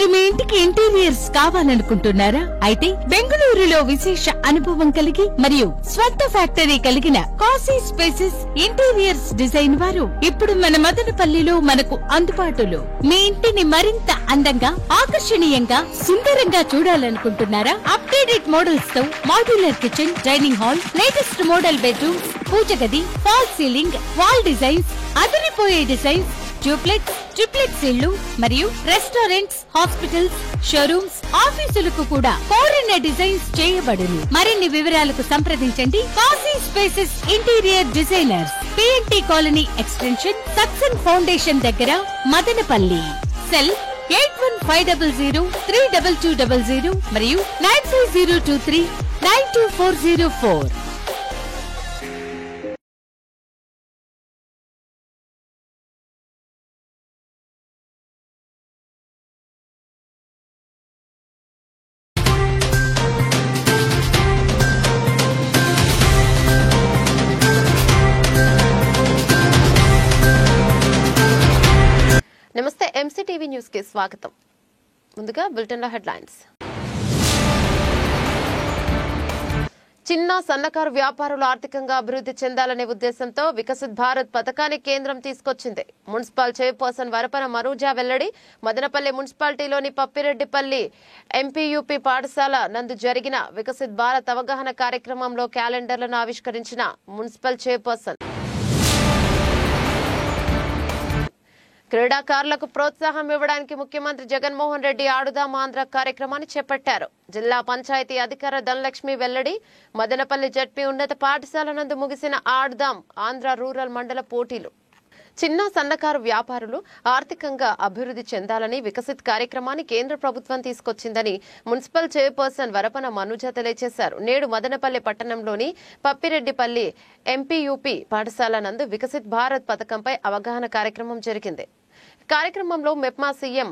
మీరు మీ ఇంటికి ఇంటీరియర్స్ కావాలనుకుంటున్నారా? అయితే బెంగళూరులో విశేష అనుభవం కలిగి మరియు స్వంత ఫ్యాక్టరీ కలిగిన కాశీ స్పేసెస్ ఇంటీరియర్స్ డిజైన్ వారు ఇప్పుడు మన మదనపల్లిలో మనకు అందుబాటులో. మీ ఇంటిని మరింత అందంగా, ఆకర్షణీయంగా, సుందరంగా చూడాలనుకుంటున్నారా? అప్డేటెడ్ మోడల్స్ తో modular kitchen, dining hall, latest model bedrooms, పూజ గది, ఫాల్ సీలింగ్, వాల్ డిజైన్స్, అదిరిపోయే డిజైన్స్, డూప్లెక్స్, ట్రిప్లెక్స్ ఇళ్లు మరియు రెస్టారెంట్స్, హాస్పిటల్స్, షోరూమ్స్, ఆఫీసులకు కూడా కోరిన డిజైన్స్ చేయబడును. మరిన్ని వివరాలకు సంప్రదించండి Kashi spaces interior designers, PNT colony extension, సక్సెన్ ఫౌండేషన్ దగ్గర, మదనపల్లి. సెల్ 8150032200 మరియు 9502392404. నమస్తే, ఎంసీటీవీ న్యూస్ కి స్వాగతం. ముందుగా బులెటిన్ లో హెడ్లైన్స్. చిన్న సన్నకారు వ్యాపారులు ఆర్థికంగా అభివృద్ధి చెందాలనే ఉద్దేశంతో వికసిత్ భారత్ పథకాన్ని కేంద్రం తీసుకొచ్చింది. మున్సిపల్ చైర్పర్సన్ వరపన మనూజా వెల్లడి. మదనపల్లి మున్సిపాలిటీలోని పప్పిరెడ్డిపల్లి ఎంపీయూపీ పాఠశాల నందు జరిగిన వికసిత్ భారత్ అవగాహన కార్యక్రమంలో క్యాలెండర్లను ఆవిష్కరించిన మున్సిపల్ చైర్పర్సన్. క్రీడాకారులకు ప్రోత్సాహం ఇవ్వడానికి ముఖ్యమంత్రి జగన్మోహన్ రెడ్డి ఆడుదాం ఆంధ్ర కార్యక్రమాన్ని చేపట్టారు. జిల్లా పంచాయతీ అధికార ధనలక్ష్మి వెల్లడి. మదనపల్లి జడ్పీ ఉన్నత పాఠశాల నందు ముగిసిన ఆడుదాం ఆంధ్ర రూరల్ మండల పోటీలు. చిన్న సన్నకారు వ్యాపారులు ఆర్థికంగా అభివృద్ధి చెందాలని వికసిత్ కార్యక్రమాన్ని కేంద్ర ప్రభుత్వం తీసుకొచ్చిందని మున్సిపల్ చైర్పర్సన్ వరపన మనూజ తెలియజేశారు. నేడు మదనపల్లి పట్టణంలోని పప్పిరెడ్డిపల్లి ఎంపీయూపీ పాఠశాల నందు వికసిత్ భారత్ పథకంపై అవగాహన కార్యక్రమం జరిగింది. కార్యక్రమంలో MEPMA CM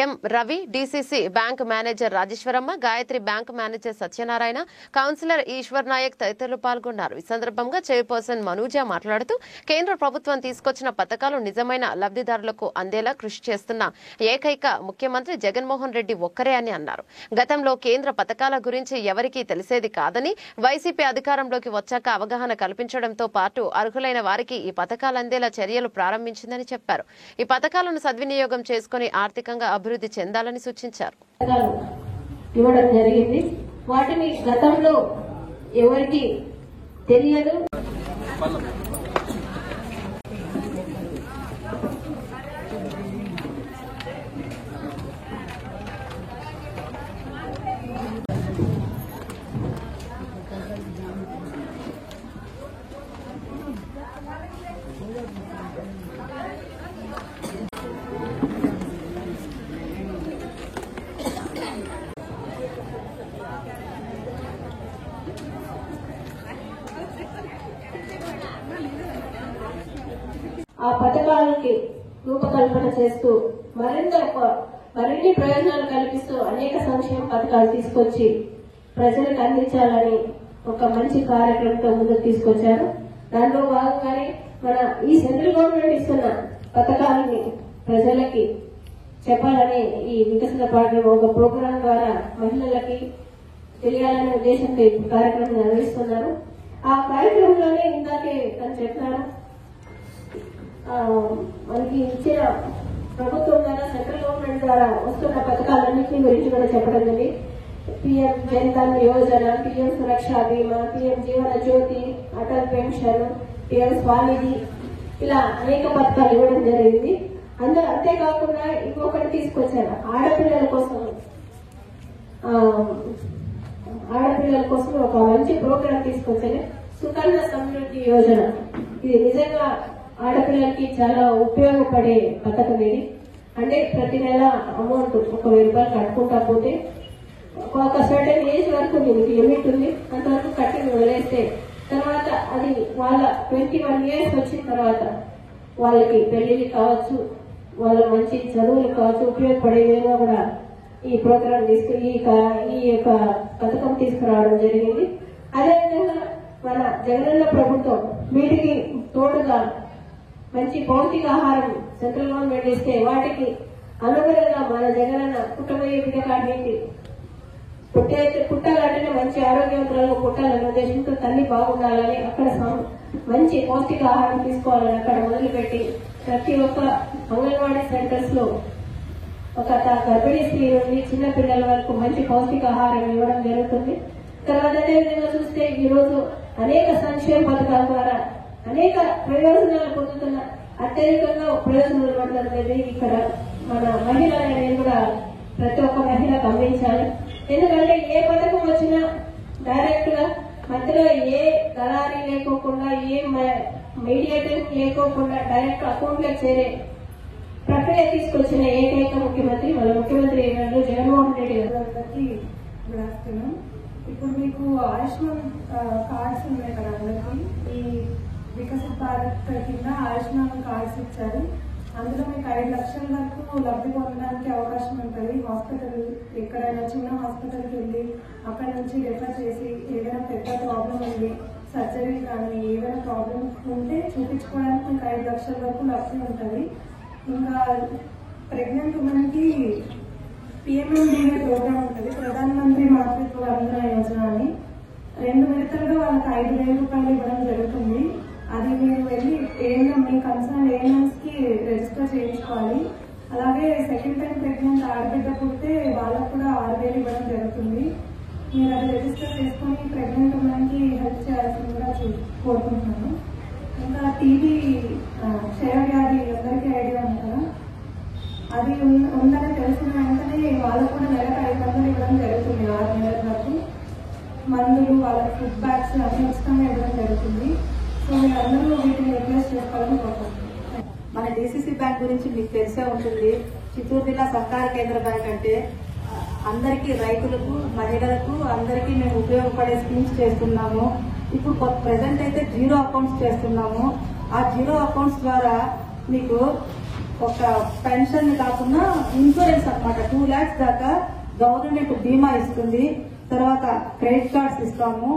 M Ravi, DCC bank manager Rajeswaramma, Gayatri bank manager Satyanarayana, councillor Eshwar Naik తదితరులు పాల్గొన్నారు. ఈ సందర్భంగా చైర్పర్సన్ మనూజా మాట్లాడుతూ కేంద్ర ప్రభుత్వం తీసుకొచ్చిన పథకాలు నిజమైన లబ్ధిదారులకు అందేలా కృషి చేస్తున్న ఏకైక ముఖ్యమంత్రి జగన్మోహన్ రెడ్డి ఒక్కరే అని అన్నారు. గతంలో కేంద్ర పథకాల గురించి ఎవరికీ తెలిసేది కాదని వైసీపీ అధికారంలోకి వచ్చాక అవగాహన కల్పించడంతో పాటు అర్హులైన వారికి ఈ పథకాలు అందేలా చర్యలు ప్రారంభించిందని చెప్పారు. ఈ పథకాలను సద్వినియోగం చేసుకుని ఆర్థికంగా అభివృద్ధి చెందాలని సూచించారు. ఇవ్వడం జరిగింది. వాటిని గతంలో ఎవరికి తెలియదు. ఆ పథకాలకి రూపకల్పన చేస్తూ మరిన్ని ప్రయోజనాలు కల్పిస్తూ అనేక సంక్షేమ పథకాలు తీసుకొచ్చి ప్రజలకు అందించాలని ఒక మంచి కార్యక్రమంతో ముందుకు తీసుకొచ్చారు. దానిలో భాగంగానే మన ఈ సెంట్రల్ గవర్నమెంట్ ఇస్తున్న పథకాలని ప్రజలకి చెప్పాలని ఈ వికసిత పార్టీ ఒక ప్రోగ్రాం ద్వారా మహిళలకి తెలియాలనే ఉద్దేశంతో ఈ కార్యక్రమం నిర్వహిస్తున్నారు. ఆ కార్యక్రమంలోనే ఇందాకే తను చెప్పినారు, మనకి ఇచ్చిన ప్రభుత్వం ద్వారా సెంట్రల్ గవర్నమెంట్ ద్వారా వస్తున్న పథకాలన్నింటినీ గురించి కూడా చెప్పడం జరిగింది. పీఎం జన్ ధన్ యోజన, పీఎం సురక్ష బీమా, PM Jeevan Jyoti, Atal pension, PM SVANidhi, ఇలా అనేక పథకాలు ఇవ్వడం జరిగింది. అంతేకాకుండా ఇంకొకటి తీసుకొచ్చారు, ఆడపిల్లల కోసం ఒక మంచి ప్రోగ్రాం తీసుకొచ్చారు, సుకన్య సమృద్ధి యోజన. ఇది నిజంగా ఆడపిల్లలకి చాలా ఉపయోగపడే పథకం. ఇది అంటే ప్రతి నెల అమౌంట్ 1,000 రూపాయలు కట్టుకుంటా పోతే ఒక సర్టెన్ ఏజ్ వరకు దీనికి లిమిట్ ఉంది, అంతవరకు కట్టి వదిలేస్తే తర్వాత అది వాళ్ళ 21 years వచ్చిన తర్వాత వాళ్ళకి పెళ్లిళ్ళు కావచ్చు, వాళ్ళ మంచి చదువులు కావచ్చు, ఉపయోగపడేవేమో కూడా ఈ ప్రోగ్రాం ఈ యొక్క పథకం తీసుకురావడం జరిగింది. అదేవిధంగా మన జగనన్న ప్రభుత్వం వీటికి తోడుగా మంచి పౌష్టికాహారం సెంట్రల్ గవర్నమెంట్ ఇస్తే వాటికి అనుగుణంగా మన జగనన్న బిడ్డ కాడి పుట్టాలంటేనే మంచి ఆరోగ్యవంతులను పుట్టాలనే ఉద్దేశంతో తల్లి బాగుండాలని అక్కడ మంచి పౌష్టికాహారం తీసుకోవాలని అక్కడ మొదలుపెట్టి ప్రతి ఒక్క అంగన్వాడీ సెంటర్స్ లో ఒక గర్భిణీ స్త్రీ నుండి చిన్న పిల్లల వరకు మంచి పౌష్టికాహారం ఇవ్వడం జరుగుతుంది. తర్వాత అదేవిధంగా చూస్తే ఈ రోజు అనేక సంక్షేమ పథకాల ద్వారా అనేక ప్రయోజనాలు పొందుతున్న అత్యధికంగా ప్రయోజనాలు పడుతున్నది ఇక్కడ మన మహిళ అనేది కూడా ప్రతి ఒక్క మహిళ గమనించాలి. ఎందుకంటే ఏ పథకం వచ్చినా డైరెక్ట్ గా మధ్యలో ఏ దళారీ లేకోకుండా ఏ మీడియేటర్ లేకోకుండా డైరెక్ట్ అకౌంట్ లో చేరే ప్రక్రియ తీసుకొచ్చిన ఏకైక ముఖ్యమంత్రి మన ముఖ్యమంత్రి గారు జగన్మోహన్ రెడ్డి గారు. Good afternoon. ఇప్పుడు మీకు ఆయుష్మాన్ కార్డ్స్ ఉన్నాయి కదా, అందరికి ఈ వికసిత్ భారత్ కింద ఆయుష్మాన్ కార్డ్స్ ఇచ్చారు. అందులో మీకు 5 లక్షల వరకు లబ్ధి పొందడానికి అవకాశం ఉంటుంది. హాస్పిటల్ ఎక్కడైనా చిన్న హాస్పిటల్కి వెళ్ళి అక్కడ నుంచి రెఫర్ చేసి ఏదైనా పెద్ద ప్రాబ్లం ఉంది, సర్జరీ కానీ ఏదైనా ప్రాబ్లం ఉంటే చూపించుకోవడానికి మీకు 5 లక్షల వరకు లబ్ధి ఉంటుంది. ఇంకా ప్రెగ్నెంట్ ఉమెన్కి PMMDY ప్రోగ్రామ్ ఉంటుంది, ప్రధానమంత్రి మాతృత్వ వందన యోజన అని. 2 విడతలుగా వాళ్ళకి 5,000 రూపాయలు ఇవ్వడం జరుగుతుంది. అది మీరు వెళ్ళి ఏఎన్ఎం మీ కన్సర్న్ ఏఎన్ఎంస్ కి రిజిస్టర్ చేయించుకోవాలి. అలాగే సెకండ్ టైం ప్రెగ్నెంట్ ఆడబిడ్డ పుడితే వాళ్ళకు కూడా 6,000 ఇవ్వడం జరుగుతుంది. మీరు అది రిజిస్టర్ చేసుకుని ప్రెగ్నెంట్ ఉమెన్కి హెల్ప్ చేయాల్సింది కూడా కోరుకుంటున్నాను. ఇంకా టీబీ క్షయ వ్యాధి అందరికీ ఐడియా ఉంటుందా, అది ఉందని తెలిసిన వెంటనే వాళ్ళకు కూడా నెలకు 500 ఇవ్వడం జరుగుతుంది. 6 నెలల వరకు మందులు, వాళ్ళకి ఫుడ్ బ్యాగ్స్ అన్ని ఉచితంగా ఇవ్వడం జరుగుతుంది. సో మీరు అందరూ వీటిని రిప్లేస్ చేసుకోవాలని కోరుకుంటున్నాను. మన డిసిసి బ్యాంక్ గురించి మీకు తెలిసే ఉంటుంది. చిత్తూరు జిల్లా సహకార కేంద్ర బ్యాంక్ అంటే అందరికీ, రైతులకు, మహిళలకు అందరికీ మేము ఉపయోగపడే స్కీమ్స్ చేస్తున్నాము. ఇప్పుడు ప్రెసెంట్ అయితే 0 అకౌంట్స్ చేస్తున్నాము. ఆ 0 అకౌంట్స్ ద్వారా మీకు ఒక పెన్షన్ కాకుండా ఇన్సూరెన్స్ అన్నమాట 2 lakhs దాకా గవర్నమెంట్ బీమా ఇస్తుంది. తర్వాత క్రెడిట్ కార్డ్స్ ఇస్తాము.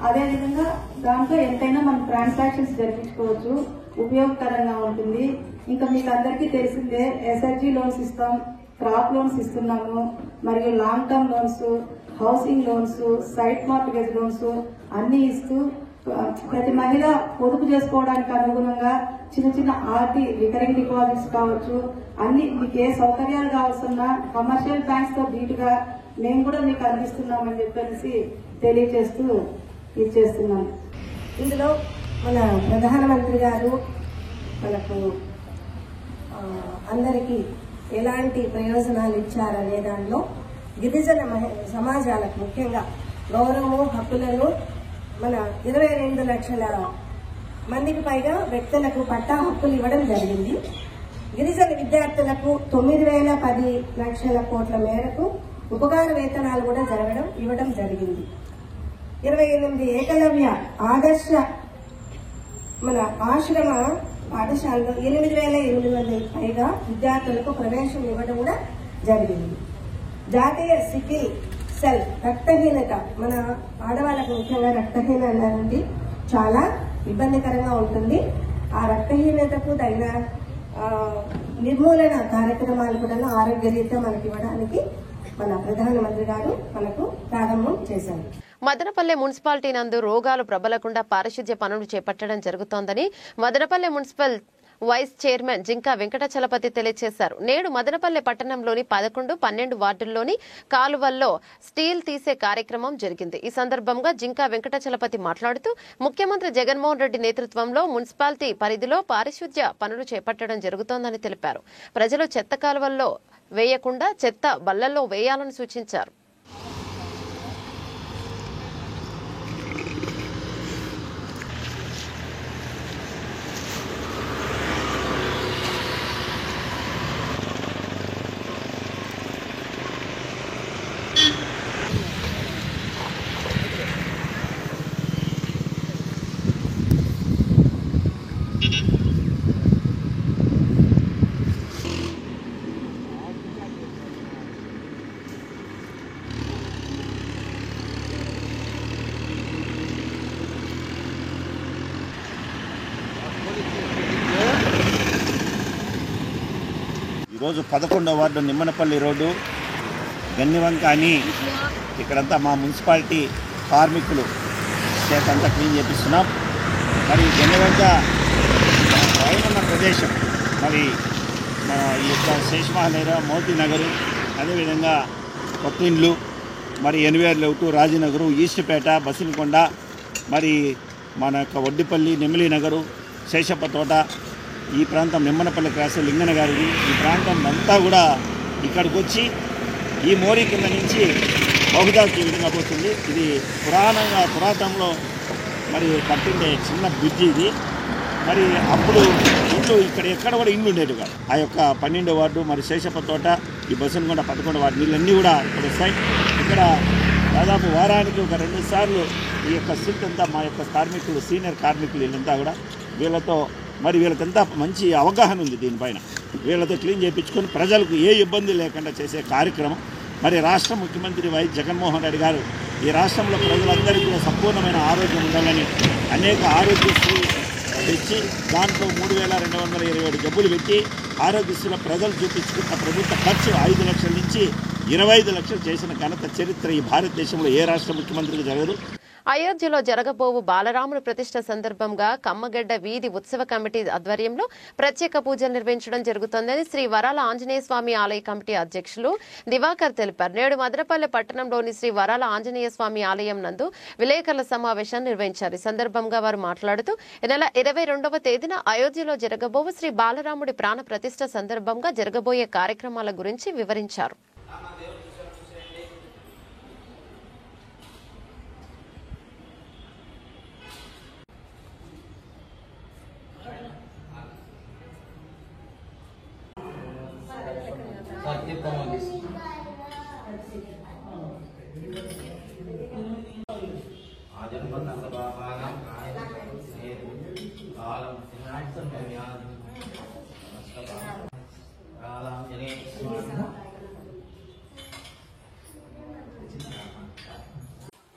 అదేవిధంగా దాంట్లో ఎంతైనా మనం ట్రాన్సాక్షన్స్ జరిపించుకోవచ్చు, ఉపయోగకరంగా ఉంటుంది. ఇంకా మీకు అందరికీ తెలిసిందే ఎస్ఎస్జి లోన్స్ ఇస్తాం, క్రాప్ లోన్స్ ఇస్తున్నాము, మరియు long term loans, housing loans, site mortgage loans అన్ని ఇస్తూ ప్రతి మహిళ పొదుపు చేసుకోవడానికి అనుగుణంగా చిన్న చిన్న ఆర్టీ రికరింగ్ డిపాజిట్స్ కావచ్చు, అన్ని మీకు ఏ సౌకర్యాలు కావాల్సిన కమర్షియల్ బ్యాంక్స్ తో ధీటుగా మేము కూడా మీకు అందిస్తున్నామని చెప్పేసి తెలియజేస్తూ ఇచ్చేస్తున్నాం. ఇందులో మన ప్రధానమంత్రి గారు మనకు అందరికీ ఎలాంటి ప్రయోజనాలు ఇచ్చారనే దానిలో గిరిజన సమాజాలకు ముఖ్యంగా గౌరవము, హక్కులను మన 22 లక్షల మందికి పైగా వ్యక్తులకు పట్టా హక్కులు ఇవ్వడం జరిగింది. గిరిజన విద్యార్థులకు 9,010 లక్షల కోట్ల మేరకు ఉపకార వేతనాలు కూడా ఇవ్వడం జరిగింది. 28 ఏకలవ్య ఆదర్శ మన ఆశ్రమ పాఠశాలలో 8,800 పైగా విద్యార్థులకు ప్రవేశం ఇవ్వడం కూడా జరిగింది. జాతీయ సికిల్ సెల్ రక్తహీనత మన ఆడవాళ్ళకు ముఖ్యంగా రక్తహీనత అనేది చాలా ఇబ్బందికరంగా ఉంటుంది. ఆ రక్తహీనతకు తగిన నిర్మూలన కార్యక్రమాలు కూడా ఆరోగ్యరీత్యా మనకి ఇవ్వడానికి మన ప్రధానమంత్రి గారు మనకు ప్రారంభం చేశారు. మదనపల్లె మున్సిపాలిటీ నందు రోగాలు ప్రబలకుండా పారిశుద్ధ్య పనులు చేపట్టడం జరుగుతోందని Madanapalle municipal vice chairman Jinka Venkatachalapathi తెలియజేశారు. నేడు మదనపల్లె పట్టణంలోని 11, 12 వార్డుల్లోని కాలువల్లో స్టీల్ తీసే కార్యక్రమం జరిగింది. ఈ సందర్భంగా జింకా వెంకటచలపతి మాట్లాడుతూ ముఖ్యమంత్రి జగన్మోహన్ రెడ్డి నేతృత్వంలో మున్సిపాలిటీ పరిధిలో పారిశుద్ధ్య పనులు చేపట్టడం జరుగుతోందని తెలిపారు. ప్రజలు చెత్త కాలువల్లో వేయకుండా చెత్త బళ్లల్లో వేయాలని సూచించారు. ఈరోజు 11వ వార్డు నిమ్మనపల్లి రోడ్డు గన్నివంక అని ఇక్కడంతా మా మున్సిపాలిటీ కార్మికులు చేతంతా క్లీన్ చేపిస్తున్నాం. మరి గన్నివంక పైన ప్రదేశం మరి మన ఈ యొక్క శేషమహానగర, మోతీ నగరు, అదేవిధంగా కొత్త ఇండ్లు, మరి ఎన్వీఆర్ లేఅవుట్, రాజీనగరు, ఈస్ట్పేట, బసినకొండ, మరి మన యొక్క వడ్డిపల్లి, నెమిలి నగరు, శేషప్ప తోట, ఈ ప్రాంతం నిమ్మనపల్లి క్రాస్, లింగన గారిది, ఈ ప్రాంతం అంతా కూడా ఇక్కడికి వచ్చి ఈ మోరీ కింద నుంచి బహుదాకి ఈ విధంగా పోతుంది. ఇది పురాతనంలో మరి కట్టిండే చిన్న బ్రిడ్జి ఇది. మరి అప్పుడు ఇండ్లు ఇక్కడ ఎక్కడ కూడా ఇండ్లు ఉండేవి కాదు. ఆ యొక్క 12వ వార్డు, మరి శేషప్ప తోట, ఈ బసనకొండ 11వ వార్డు నీళ్ళన్నీ కూడా ఇక్కడ వస్తాయి. ఇక్కడ దాదాపు వారానికి ఒక 2 సార్లు ఈ యొక్క సిల్ట్ అంతా మా యొక్క కార్మికులు, సీనియర్ కార్మికులు వీళ్ళంతా కూడా వీళ్ళకంతా మంచి అవగాహన ఉంది దీనిపైన. వీళ్ళతో క్లీన్ చేయించుకొని ప్రజలకు ఏ ఇబ్బంది లేకుండా చేసే కార్యక్రమం. మరి రాష్ట్ర ముఖ్యమంత్రి వైఎస్ జగన్మోహన్ రెడ్డి గారు ఈ రాష్ట్రంలో ప్రజలందరికీ కూడా సంపూర్ణమైన ఆరోగ్యం ఉండాలని అనేక ఆరోగ్యశ్రీ తెచ్చి దాంట్లో 3,227 జబ్బులు పెట్టి ఆరోగ్యశ్రీలో ప్రజలు చూపించుకున్న ప్రభుత్వ ఖర్చు 5 లక్షల నుంచి 25 లక్షలు చేసిన ఘనత చరిత్ర ఈ భారతదేశంలో ఏ రాష్ట్ర ముఖ్యమంత్రికి జరగదు. అయోధ్యలో జరగబోవు బాలరాముని ప్రతిష్ఠ సందర్భంగా కమ్మగడ్డ వీధి ఉత్సవ కమిటీ ఆధ్వర్యంలో ప్రత్యేక పూజలు నిర్వహించడం జరుగుతోందని శ్రీ వరాల ఆంజనేయ స్వామి ఆలయ కమిటీ అధ్యక్షులు దివాకర్ తెలిపారు. నేడు మదనపల్లె పట్టణంలోని శ్రీ వరాల ఆంజనేయ స్వామి ఆలయం నందు విలేకరుల సమావేశాన్ని నిర్వహించారు. ఈ సందర్భంగా వారు మాట్లాడుతూ ఈ నెల 22వ తేదీన అయోధ్యలో జరగబోవు శ్రీ బాలరాముడి ప్రాణ ప్రతిష్ఠ సందర్భంగా జరగబోయే కార్యక్రమాల గురించి వివరించారు.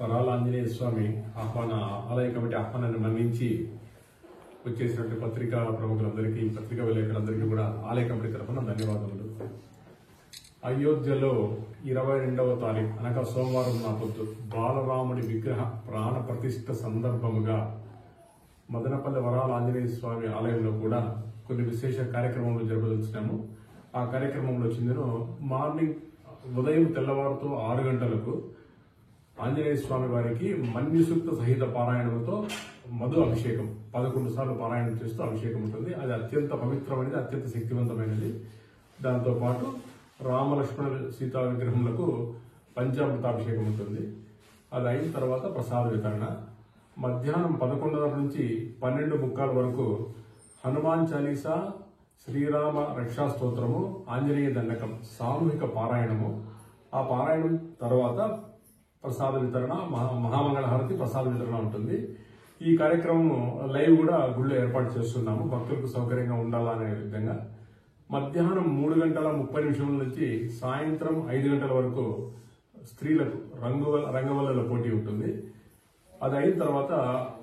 వరాల ఆంజనేయ స్వామి ఆలయ కమిటీ ఆహ్వానాన్ని మన్నించి వచ్చేసినటువంటి పత్రికా ప్రముఖులందరికీ, పత్రికా విలేకరులందరికీ కూడా ఆలయ కమిటీ తరఫున ధన్యవాదములు. అయోధ్యలో 22వ తారీఖు అనగా సోమవారం నాపొద్దు బాలరాముడి విగ్రహ ప్రాణ ప్రతిష్ఠ సందర్భముగా మదనపల్లె వరాల ఆంజనేయ స్వామి ఆలయంలో కూడా కొన్ని విశేష కార్యక్రమాలు జరపదలుచున్నాము. ఆ కార్యక్రమంలో చెందిన ఉదయం తెల్లవారుతో 6 గంటలకు ఆంజనేయ స్వామి వారికి మన్యుసూక్త సహిత పారాయణంతో మధు అభిషేకం 11 సార్లు పారాయణం చేస్తూ అభిషేకం ఉంటుంది. అది అత్యంత పవిత్రమైనది, అత్యంత శక్తివంతమైనది. దాంతో పాటు రామలక్ష్మణ సీతా విగ్రహములకు పంచామృతాభిషేకం ఉంటుంది. అది అయిన తర్వాత ప్రసాద వితరణ. మధ్యాహ్నం 11:30 నుంచి 12:15 వరకు హనుమాన్ చాలీసా, శ్రీరామ రక్షా స్తోత్రము, ఆంజనేయ దండకం సామూహిక పారాయణము. ఆ పారాయణం తర్వాత ప్రసాద వితరణ, మహామంగళహారతి, ప్రసాద వితరణ ఉంటుంది. ఈ కార్యక్రమం లైవ్ కూడా గుళ్ళో ఏర్పాటు చేస్తున్నాము, భక్తులకు సౌకర్యంగా ఉండాలనే విధంగా. మధ్యాహ్నం 3:30 నుంచి సాయంత్రం 5 గంటల వరకు స్త్రీలకు రంగవల్లుల పోటీ ఉంటుంది. అది అయిన తర్వాత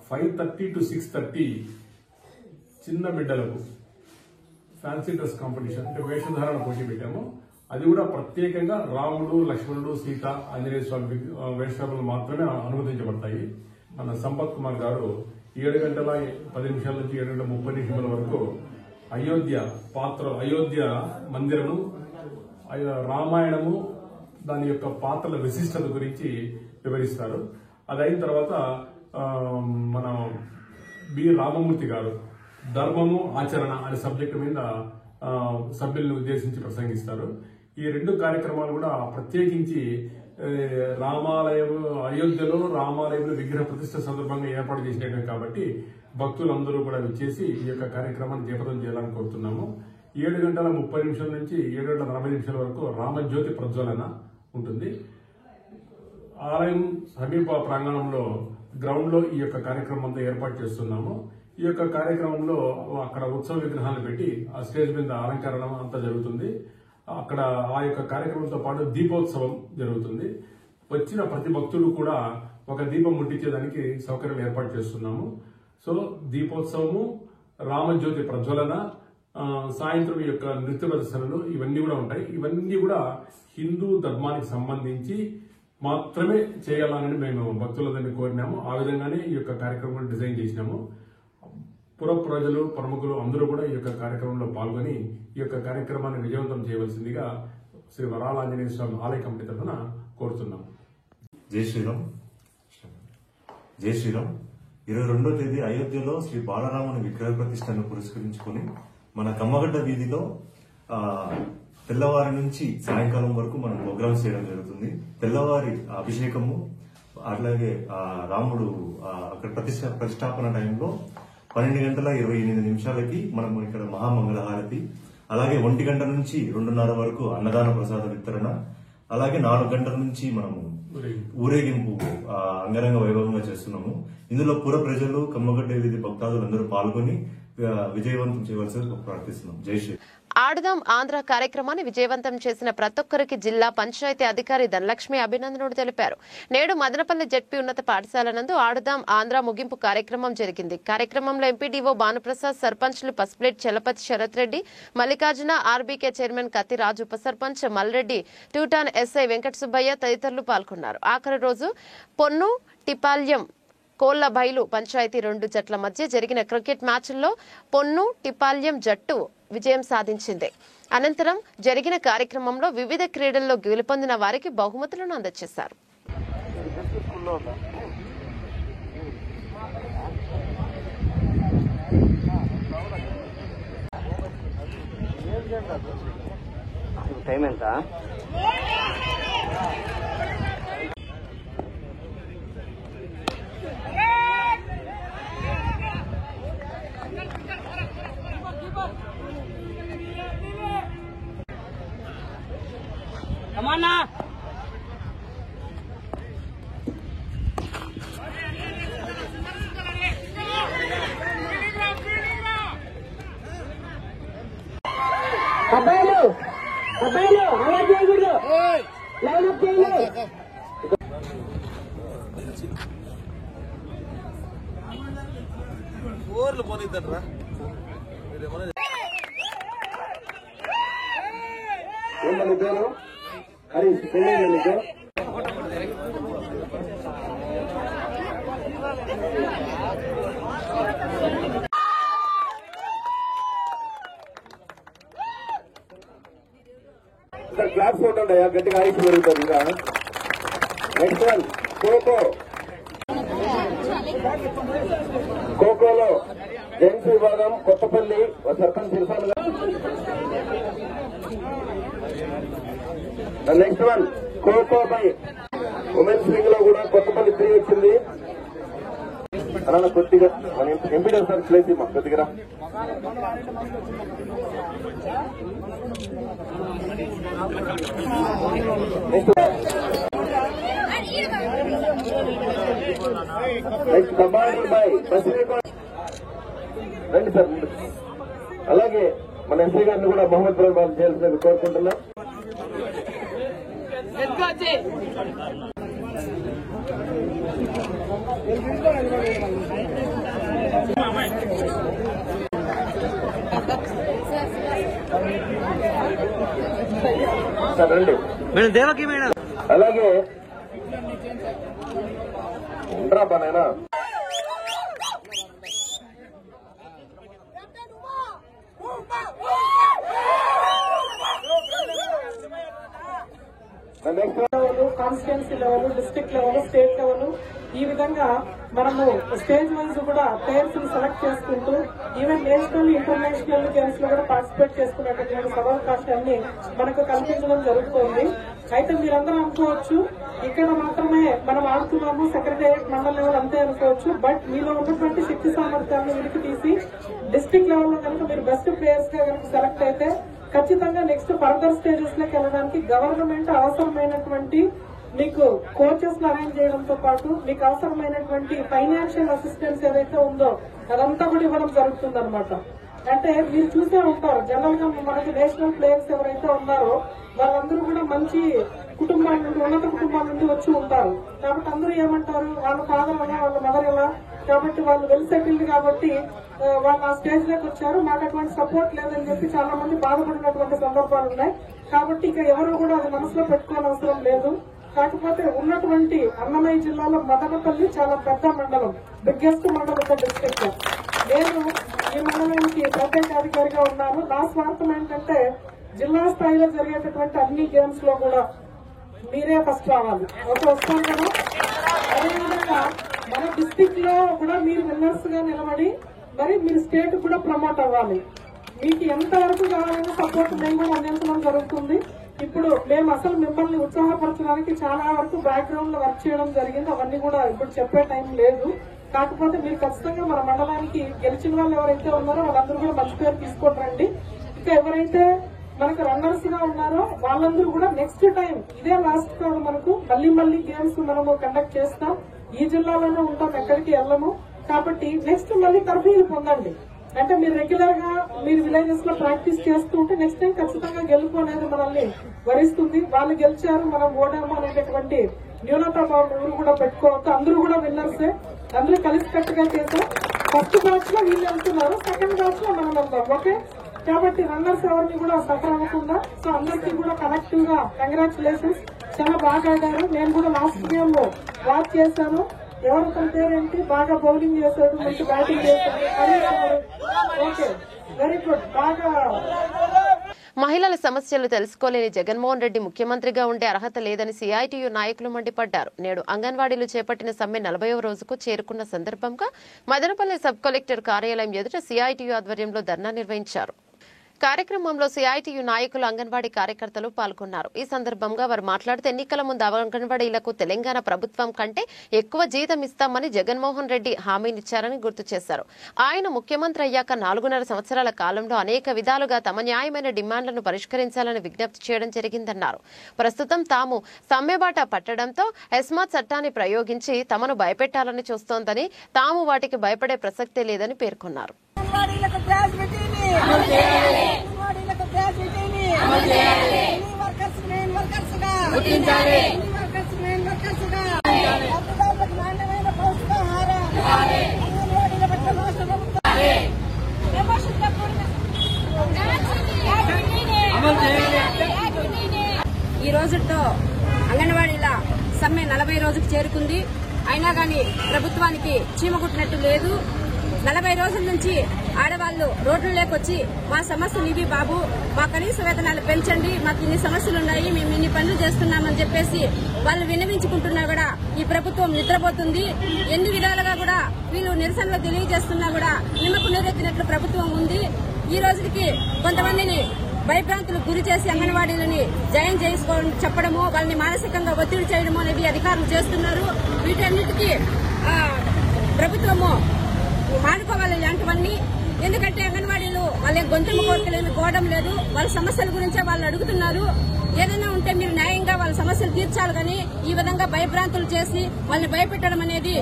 5:30 to 6:30 చిన్న బిడ్డలకు ఫ్యాన్సీ డ్రెస్ కాంపిటీషన్ అంటే వేషధారణ పోటీ పెట్టాము. అది కూడా ప్రత్యేకంగా రాముడు, లక్ష్మణుడు, సీత, ఆంజనేయ స్వామి వేషధారణలు మాత్రమే అనుమతించబడతాయి. మన సంపత్ కుమార్ గారు 7:10 నుంచి 7:30 వరకు అయోధ్య మందిరము, రామాయణము, దాని యొక్క పాత్రల విశిష్టత గురించి వివరిస్తారు. అది అయిన తర్వాత మన బి రామమూర్తి గారు ధర్మము ఆచరణ అనే సబ్జెక్టు మీద సభ్యులను ఉద్దేశించి ప్రసంగిస్తారు. ఈ 2 కార్యక్రమాలు కూడా ప్రత్యేకించి అయోధ్యలో రామాలయంలో విగ్రహ ప్రతిష్ఠ సందర్భంగా ఏర్పాటు చేసినవి కాబట్టి భక్తులందరూ కూడా విచ్చేసి ఈ యొక్క కార్యక్రమాన్ని జయప్రదం చేయాలని కోరుతున్నాము. 7:30 నుంచి 7:40 వరకు రామజ్యోతి ప్రజ్వలన ఉంటుంది. ఆలయం సమీప ప్రాంగణంలో గ్రౌండ్ లో ఈ యొక్క కార్యక్రమం అంతా ఏర్పాటు చేస్తున్నాము. ఈ యొక్క కార్యక్రమంలో అక్కడ ఉత్సవ విగ్రహాలు పెట్టి ఆ స్టేజ్ మీద అలంకరణ అంతా జరుగుతుంది. అక్కడ ఆ యొక్క కార్యక్రమంతో పాటు దీపోత్సవం జరుగుతుంది. వచ్చిన ప్రతి భక్తుడు కూడా ఒక దీపం ముట్టించేదానికి సౌకర్యం ఏర్పాటు చేస్తున్నాము. సో దీపోత్సవము, రామజ్యోతి ప్రజ్వలన, సాయంత్రం ఈ యొక్క నృత్య ప్రదర్శనలు ఇవన్నీ కూడా ఉంటాయి. ఇవన్నీ కూడా హిందూ ధర్మానికి సంబంధించి మాత్రమే చేయాలని మేము భక్తులందరినీ కోరినాము. ఆ విధంగానే ఈ యొక్క కార్యక్రమం డిజైన్ చేసినాము. పుర ప్రజలు ప్రముఖులు అందరూ కూడా ఈ యొక్క కార్యక్రమంలో పాల్గొని ఈ యొక్క కార్యక్రమాన్ని విజయవంతం చేయవలసిందిగా శ్రీ వరాల ఆంజనేయ స్వామి ఆలయ కమిటీ తరఫున కోరుతున్నాం. జై శ్రీరామ్. జై శ్రీరామ్. 22వ తేదీ అయోధ్యలో శ్రీ బాలరాముని విగ్రహ ప్రతిష్టను పురస్కరించుకుని మన కమ్మగడ్డ వీధిలో తెల్లవారి నుంచి సాయంకాలం వరకు మనం ప్రోగ్రామ్స్ చేయడం జరుగుతుంది. తెల్లవారి అభిషేకము, అట్లాగే రాముడు అక్కడ ప్రతిష్టాపన టైంలో 12:28 మనం ఇక్కడ మహామంగళహారతి, అలాగే 1 గంట నుంచి 2:30 వరకు అన్నదాన ప్రసాద వితరణ, అలాగే 4 గంటల నుంచి మనము ఊరేగింపు అంగరంగ వైభవంగా చేస్తున్నాము. ఇందులో పుర ప్రజలు, కమ్మగడ్డ వీధి భక్తాదులందరూ పాల్గొని విజయవంతం చేయవలసిందిగా ప్రార్థిస్తున్నాం. జై శ్రీ. ఆడుదాం ఆంధ్ర కార్యక్రమాన్ని విజయవంతం చేసిన ప్రతి ఒక్కరికి జిల్లా పంచాయతీ అధికారి ధనలక్ష్మి అభినందనలు తెలిపారు. నేడు మదనపల్లి జెడ్పీ ఉన్నత పాఠశాల నందు ఆడుదాం ఆంధ్ర ముగింపు కార్యక్రమం జరిగింది. కార్యక్రమంలో ఎంపీడీఓ భానుప్రసాద్, సర్పంచ్లు పసుపులేటి చలపతి శరత్ రెడ్డి, మల్లికార్జున, ఆర్బీకే చైర్మన్ కత్తిరాజు, ఉప సర్పంచ్ మల్రెడ్డి, ట్యూటాన్ ఎస్ఐ వెంకట సుబ్బయ్య తదితరులు పాల్గొన్నారు. ఆఖరి రోజు పొన్ను టిపాల్యం కోళ్లబైలు పంచాయతీ 2 జట్ల మధ్య జరిగిన క్రికెట్ మ్యాచ్ల్లో పొన్ను టిపాల్యం జట్టు విజయం సాధించింది. అనంతరం జరిగిన కార్యక్రమంలో వివిధ క్రీడల్లో గెలుపొందిన వారికి బహుమతులను అందజేశారు. అబ్బాయిలు అలా చేయకూడదు, లైన్ అప్ చేయండి. ఏంటని పేరు హరీష్, పెళ్ళి నీకు? క్లాస్ కొట్టండి, గట్టిగా హరీష్ పెరుగుతుంది. ఇంకా నెక్స్ట్ వన్ ఖోఖోలో జెంట్స్ విభాగం కొత్తపల్లి సర్పంచ్ ఇర్ఫాన్ గారు. నెక్స్ట్ వన్ ఖోఖో పై ఉమెన్స్ వింగ్ లో కూడా కొత్తపల్లి 3 వచ్చింది. అలా కొద్దిగా మన ఎంపీడీఓ సార్ ప్లేస్ మా కొద్దిగా నెక్స్ట్ కబాడీ బై రండి సార్. అలాగే మన ఎస్ఐ గారిని కూడా మొహమ్మద్ ప్రభావం చేయాల్సిందని కోరుకుంటున్నాం. సార్ రండి. అలాగే ఉండరా పనైనా constituency level, district level, state level, ఈ విధంగా మనము స్టేజ్ వైజ్ కూడా ప్లేయర్స్ ని సెలెక్ట్ చేసుకుంటూ ఈవెన్ నేషనల్, ఇంటర్నేషనల్ గేమ్స్ లో కూడా పార్టిసిపేట్ చేసుకునేటటువంటి సదవకాశాన్ని మనకు కల్పించడం జరుగుతోంది. అయితే మీరందరూ అనుకోవచ్చు ఇక్కడ మాత్రమే మనం ఆడుతున్నాము, సెక్రటేరియట్ మండల్ లెవెల్ అంతే అనుకోవచ్చు. బట్ మీలో ఉన్నటువంటి శక్తి సామర్థ్యాలను వెలికి తీసి డిస్ట్రిక్ట్ లెవెల్ లో కనుక మీరు బెస్ట్ ప్లేయర్స్ గా కనుక సెలెక్ట్ అయితే ఖచ్చితంగా నెక్స్ట్ ఫర్దర్ స్టేజెస్ లోకి వెళ్ళడానికి గవర్నమెంట్ అవసరమైనటువంటి మీకు కోచెస్ అరేంజ్ చేయడంతో పాటు మీకు అవసరమైనటువంటి ఫైనాన్షియల్ అసిస్టెన్స్ ఏదైతే ఉందో అదంతా కూడా ఇవ్వడం జరుగుతుంది అనమాట. అంటే మీరు చూసే ఉంటారు జనరల్ గా మనకి నేషనల్ ప్లేయర్స్ ఎవరైతే ఉన్నారో వాళ్ళందరూ కూడా మంచి కుటుంబాల నుండి, ఉన్నత కుటుంబాల నుండి వచ్చి ఉంటారు. కాబట్టి అందరూ ఏమంటారు, వాళ్ళ ఫాదర్ ఎలా, వాళ్ళ మదర్ ఎలా కాబట్టి వాళ్ళు వెల్ సెటిల్డ్ కాబట్టి వాళ్ళు ఆ స్టేజ్ లోకి వచ్చారు. మాకు అటువంటి సపోర్ట్ లేదని చెప్పి చాలా మంది బాధపడినటువంటి సందర్భాలు ఉన్నాయి. కాబట్టి ఇక ఎవరు కూడా అది మనసులో పెట్టుకోని అవసరం లేదు. కాకపోతే ఉన్నటువంటి అన్నమయ్య జిల్లాలో మదనపల్లి చాలా పెద్ద మండలం, బిగ్గెస్ట్ మండలం ఇన్ ద డిస్ట్రిక్ట్. నేను ఈ మండలానికి ప్రత్యేక అధికారిగా ఉన్నాను. నా స్వార్థం ఏంటంటే జిల్లా స్థాయిలో జరిగేటటువంటి అన్ని గేమ్స్ లో కూడా మీరే ఫస్ట్ రావాలి. వస్తాం కదా. అదేవిధంగా మన డిస్ట్రిక్ట్ లో కూడా మీరు విన్నర్స్ గా నిలబడి మరి మీరు స్టేట్ కూడా ప్రమోట్ అవ్వాలి. మీకు ఎంత వరకు కావాలన్నా సపోర్ట్ మేము కూడా అందించడం జరుగుతుంది. ఇప్పుడు మేము అసలు మిమ్మల్ని ఉత్సాహపరచడానికి చాలా వరకు బ్యాక్గ్రౌండ్ లో వర్క్ చేయడం జరిగింది. అవన్నీ కూడా ఇప్పుడు చెప్పే టైం లేదు. కాకపోతే మీరు ఖచ్చితంగా మన మండలానికి గెలిచిన వాళ్ళు ఎవరైతే ఉన్నారో వాళ్ళందరూ కూడా మంచి పేరు తీసుకొని రండి. ఇంకా ఎవరైతే మనకు రన్నర్స్ గా ఉన్నారో వాళ్ళందరూ కూడా నెక్స్ట్ టైం ఇదే లాస్ట్ కాదు, మనకు మళ్ళీ గేమ్స్ మనము కండక్ట్ చేస్తాం. ఈ జిల్లాలోనే ఉంటాం, ఎక్కడికి వెళ్ళము. కాబట్టి నెక్స్ట్ మళ్ళీ తర్ఫీదు పొందండి. అంటే మీరు రెగ్యులర్ గా మీరు విలేజెస్ లో ప్రాక్టీస్ చేస్తూ ఉంటే నెక్స్ట్ టైం ఖచ్చితంగా గెలుపు అనేది మనల్ని వరిస్తుంది. వాళ్ళు గెలిచారు, మనం ఓడాము అనేటటువంటి న్యూనతాభావం ఎవరు కూడా పెట్టుకోవద్దు. అందరూ కూడా విన్నర్సే, అందరూ కలిసి కట్టుగా చేసాం. ఫస్ట్ బ్యాచ్ లో వీళ్ళు వెళ్తున్నారు, సెకండ్ బ్యాచ్ లో మనం వెళ్తాం. ఓకే, కాబట్టి రన్నర్స్ ఎవరిని కూడా సఫర్ అవ్వకుండా. సో అందరికీ కూడా కనెక్టివ్ గా కంగ్రాచులేషన్స్. చాలా బాగా ఆడారు. నేను కూడా లాస్ట్ గేమ్ వాచ్ చేశాను. ఎవరు తన పేరేంటి, బాగా బౌలింగ్ చేశాడు, మంచి బ్యాటింగ్ చేశాడు. Okay, very good. బాగా మహిళల సమస్యలు తెలుసుకోలేని జగన్మోహన్ రెడ్డి ముఖ్యమంత్రిగా ఉండే అర్హత లేదని సిఐటియు నాయకులు మండిపడ్డారు. నేడు అంగన్వాడీలు చేపట్టిన సమ్మె 40వ రోజుకు చేరుకున్న సందర్భంగా మదనపల్లి సబ్ కలెక్టర్ కార్యాలయం ఎదుట సిఐటియు ఆధ్వర్యంలో ధర్నా నిర్వహించారు. కార్యక్రమంలో సిఐటియు నాయకులు, అంగన్వాడీ కార్యకర్తలు పాల్గొన్నారు. ఈ సందర్భంగా వారు మాట్లాడుతూ ఎన్నికల ముందు అంగన్వాడీలకు తెలంగాణ ప్రభుత్వం కంటే ఎక్కువ జీతం ఇస్తామని జగన్మోహన్ రెడ్డి హామీనిచ్చారని గుర్తు చేశారు. ఆయన ముఖ్యమంత్రి అయ్యాక 4.5 సంవత్సరాల కాలంలో అనేక విధాలుగా తమ న్యాయమైన డిమాండ్లను పరిష్కరించాలని విజ్ఞప్తి చేయడం జరిగిందన్నారు. ప్రస్తుతం తాము సమ్మెబాట పట్టడంతో ఎస్మాత్ చట్టాన్ని ప్రయోగించి తమను భయపెట్టాలని చూస్తోందని, తాము వాటికి భయపడే ప్రసక్తే లేదని పేర్కొన్నారు. ఈ రోజుతో అంగన్వాడీల సమ్మె 40 రోజుకు చేరుకుంది. అయినా గాని ప్రభుత్వానికి చీమ కుట్టినట్టు లేదు. 40 రోజుల నుంచి ఆడవాళ్లు రోడ్లలోకొచ్చి మా సమస్యలు ఇవి బాబు, మా కనీస వేతనాలు పెంచండి, మాకు ఇన్ని సమస్యలున్నాయి, మేము ఇన్ని పనులు చేస్తున్నామని చెప్పేసి వాళ్ళు విన్నవించుకుంటున్నా కూడా ఈ ప్రభుత్వం నిద్రపోతుంది. ఎన్ని విధాలుగా కూడా వీళ్ళు నిరసనలు తెలియజేస్తున్నా కూడా నిమ్మకు నీరెత్తినట్లు ప్రభుత్వం ఉంది. ఈ రోజుకి కొంతమందిని భయభ్రాంతులకు గురి చేసి అంగన్వాడీలని జాయిన్ చేసుకోవడం చెప్పడము, వాళ్ళని మానసికంగా ఒత్తిడి చేయడము అనేది అధికారులు చేస్తున్నారు. వీటన్నిటికీ ప్రభుత్వము మానుకోవాలి ఇలాంటివన్నీ. ఎందుకంటే అంగన్వాడీలు వాళ్ళ గొంతుమ కోరికలేమి కోవడం లేదు, వాళ్ళ సమస్యల గురించే వాళ్ళు అడుగుతున్నారు. ఏదైనా ఉంటే మీరు న్యాయంగా వాళ్ళ సమస్యలు తీర్చాలి కానీ ఈ విధంగా భయభ్రాంతులు చేసి వాళ్ళని భయపెట్టడం అనేది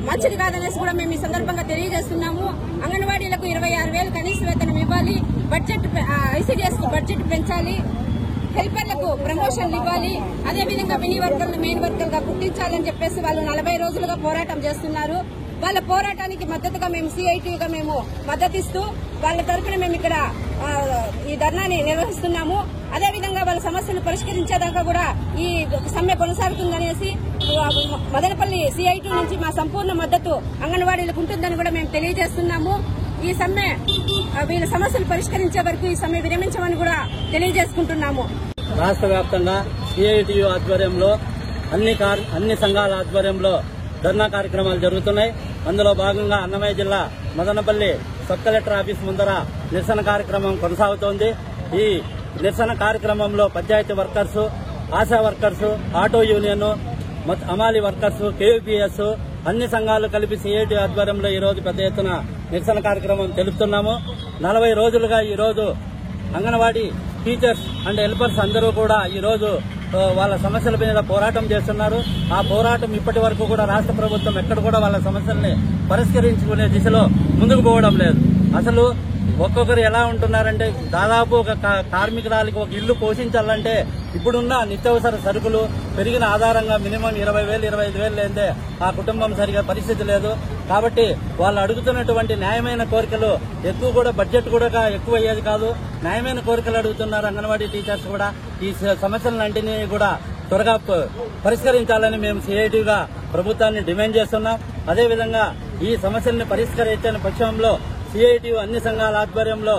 మంచిది కాదనేసి కూడా మేము ఈ సందర్భంగా తెలియజేస్తున్నాము. అంగన్వాడీలకు 26,000 కనీస వేతనం ఇవ్వాలి, బడ్జెట్ ఐసీడీఎస్ బడ్జెట్ పెంచాలి, హెల్పర్లకు ప్రమోషన్లు ఇవ్వాలి, అదేవిధంగా మినీ వర్కర్లు మెయిన్ వర్కర్గా గుర్తించాలని చెప్పేసి వాళ్ళు 40 రోజులుగా పోరాటం చేస్తున్నారు. వాళ్ళ పోరాటానికి మద్దతుగా మేము సిఐటిగా మేము మద్దతిస్తూ వాళ్ళ తరఫున మేము ఇక్కడ ఈ ధర్నాని నిర్వహిస్తున్నాము. అదేవిధంగా వాళ్ళ సమస్యలు పరిష్కరించేదాకా కూడా ఈ సమ్మె కొనసాగుతుందనేసి మదనపల్లి సిఐటి నుంచి మా సంపూర్ణ మద్దతు అంగన్వాడీలకు ఉంటుందని కూడా మేము తెలియజేస్తున్నాము. ఈ సమ్మె వీళ్ళ సమస్యలు పరిష్కరించే వరకు ఈ సమ్మె విరమించమని కూడా తెలియజేసుకుంటున్నాము. రాష్ట్ర వ్యాప్తంగా సిఐటియు ఆధ్వర్యంలో అన్ని సంఘాల ఆధ్వర్యంలో ధర్నా కార్యక్రమాలు జరుగుతున్నాయి. అందులో భాగంగా అన్నమయ్య జిల్లా మదనపల్లి సబ్ కలెక్టర్ ఆఫీస్ ముందర నిరసన కార్యక్రమం కొనసాగుతోంది. ఈ నిరసన కార్యక్రమంలో panchayat workers, Asha workers, auto union, అమాలి వర్కర్స్, కేవీపీఎస్ అన్ని సంఘాలు కలిపి సిఐటి ఆధ్వర్యంలో ఈ రోజు పెద్ద ఎత్తున నిరసన కార్యక్రమం తెలుపుతున్నాము. 40 రోజులుగా ఈ రోజు అంగన్వాడీ టీచర్స్ అండ్ హెల్పర్స్ అందరూ కూడా ఈ రోజు వాళ్ళ సమస్యల మీద పోరాటం చేస్తున్నారు. ఆ పోరాటం ఇప్పటి వరకు కూడా రాష్ట్ర ప్రభుత్వం ఎక్కడ కూడా వాళ్ళ సమస్యల్ని పరిష్కరించుకునే దిశలో ముందుకు పోవడం లేదు. అసలు ఒక్కొక్కరు ఎలా ఉంటున్నారంటే దాదాపు ఒక కార్మికురాలికి ఒక ఇల్లు పోషించాలంటే ఇప్పుడున్న నిత్యావసర సరుకులు పెరిగిన ఆధారంగా మినిమం 20,000, 25,000 లేదే ఆ కుటుంబం సరిగా పరిస్థితి లేదు. కాబట్టి వాళ్ళు అడుగుతున్నటువంటి న్యాయమైన కోరికలు ఎక్కువ కూడా బడ్జెట్ కూడా ఎక్కువ అయ్యేది కాదు. న్యాయమైన కోరికలు అడుగుతున్నారు అంగన్వాడీ టీచర్స్ కూడా. ఈ సమస్యలన్నింటినీ కూడా త్వరగా పరిష్కరించాలని మేము సిఐటిగా ప్రభుత్వాన్ని డిమాండ్ చేస్తున్నాం. అదేవిధంగా ఈ సమస్యల్ని పరిష్కరించని పక్షంలో సిఐటి అన్ని సంఘాల ఆధ్వర్యంలో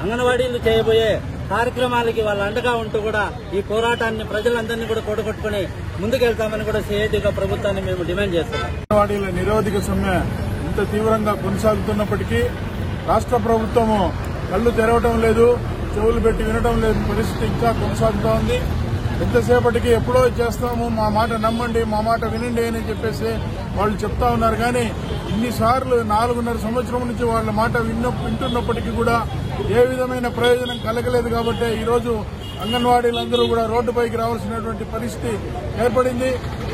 అంగన్వాడీలు చేయబోయే కార్యక్రమాలకి వాళ్ళ అండగా ఉంటూ కూడా ఈ పోరాటాన్ని ప్రజలందరినీ కూడా కూడగొట్టుకుని ముందుకెళ్తామని కూడా సిఐటిగా ప్రభుత్వాన్ని మేము డిమాండ్ చేస్తున్నాం. అంగన్వాడీల నిరోధక సమ్మె ఇంత తీవ్రంగా కొనసాగుతున్నప్పటికీ రాష్ట్ర ప్రభుత్వము కళ్లు తెరవటం లేదు, చెవులు పెట్టి వినటం లేదు. పరిస్థితి ఇంకా కొనసాగుతూ ఉంది. ఎంతసేపటికి ఎప్పుడో చేస్తాము, మా మాట నమ్మండి, మా మాట వినండి అని చెప్పేసి వాళ్ళు చెప్తా ఉన్నారు. కానీ ఇన్నిసార్లు 4.5 సంవత్సరం నుంచి వాళ్ళ మాట వింటున్నప్పటికీ కూడా ఏ విధమైన ప్రయోజనం కలగలేదు. కాబట్టి ఈరోజు అంగన్వాడీలందరూ కూడా రోడ్డుపైకి రావాల్సినటువంటి పరిస్థితి ఏర్పడింది.